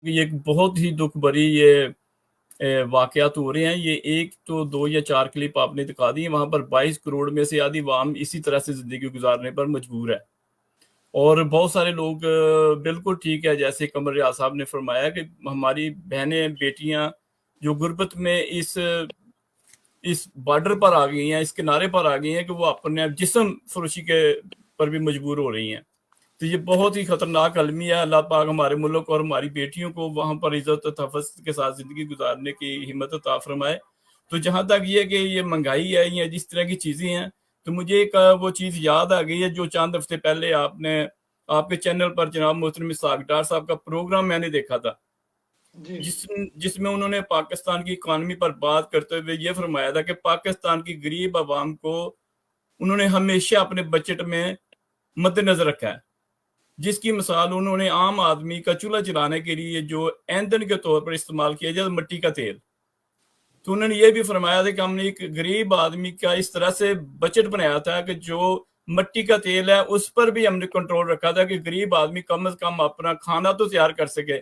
یہ ایک بہت ہی دکھ بھری یہ واقعات ہو رہے ہیں. یہ ایک تو 2 یا 4 کلپ آپ نے دکھا دی ہیں. وہاں پر 22 کروڑ میں سے آدھی عوام اسی طرح سے زندگی گزارنے پر مجبور ہے. اور بہت سارے لوگ بالکل ٹھیک ہے جیسے قمر ریاض صاحب نے فرمایا کہ ہماری بہنیں بیٹیاں جو غربت میں اس بارڈر پر آ گئی ہیں, اس کنارے پر آ گئی ہیں کہ وہ اپنے جسم فروشی کے پر بھی مجبور ہو رہی ہیں. تو یہ بہت ہی خطرناک المیہ ہے. اللہ پاک ہمارے ملک اور ہماری بیٹیوں کو وہاں پر عزت و تحفظ کے ساتھ زندگی گزارنے کی ہمت عطا فرمائے. تو جہاں تک یہ کہ یہ مہنگائی ہے یا جس طرح کی چیزیں ہیں, تو مجھے ایک وہ چیز یاد آ گئی ہے جو چند ہفتے پہلے آپ کے چینل پر جناب محترم اسحاق ڈار صاحب کا پروگرام میں نے دیکھا تھا, جس میں انہوں نے پاکستان کی اکانومی پر بات کرتے ہوئے یہ فرمایا تھا کہ پاکستان کی غریب عوام کو انہوں نے ہمیشہ اپنے بجٹ میں مد نظر رکھا ہے, جس کی مثال انہوں نے عام آدمی کا چولہا جلانے کے لیے جو ایندھن کے طور پر استعمال کیا جاتا مٹی کا تیل. تو انہوں نے یہ بھی فرمایا تھا کہ ہم نے ایک غریب آدمی کا اس طرح سے بجٹ بنایا تھا کہ جو مٹی کا تیل ہے اس پر بھی ہم نے کنٹرول رکھا تھا کہ غریب آدمی کم از کم اپنا کھانا تو تیار کر سکے.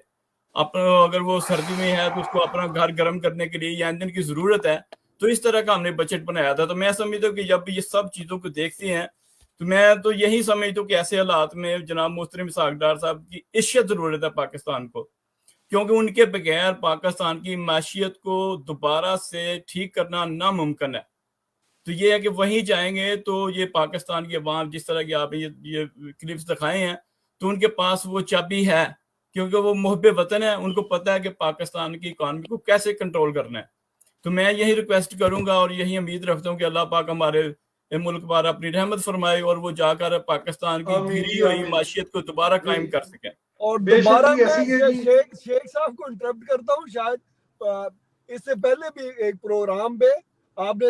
اگر وہ سردی میں ہے تو اس کو اپنا گھر گرم کرنے کے لیے یا ایندھن کی ضرورت ہے, تو اس طرح کا ہم نے بجٹ بنایا تھا. تو میں سمجھتا ہوں کہ جب یہ سب چیزوں کو دیکھتے ہیں تو میں تو یہی سمجھتا ہوں کہ ایسے حالات میں جناب محترم اسحاق ڈار صاحب کی عشت ضرورت ہے پاکستان کو, کیونکہ ان کے بغیر پاکستان کی معیشت کو دوبارہ سے ٹھیک کرنا ناممکن ہے. تو یہ ہے کہ وہیں جائیں گے تو یہ پاکستان کی عوام جس طرح کی آپ یہ کلپس دکھائے ہیں تو ان کے پاس وہ چابی ہے, کیونکہ وہ محب وطن ہے. ان کو پتہ ہے کہ پاکستان کی اکانومی کو کیسے کنٹرول کرنا ہے. تو میں یہی ریکویسٹ کروں گا اور یہی امید رکھتا ہوں کہ اللہ پاک ہمارے ملک پر اپنی رحمت فرمائے اور وہ جا کر پاکستان کی گری ہوئی معیشت کو دوبارہ قائم کر سکیں. اور دوبارہ میں شیخ صاحب کو انٹرپٹ کرتا ہوں, شاید اس سے پہلے بھی ایک پروگرام پہ آپ نے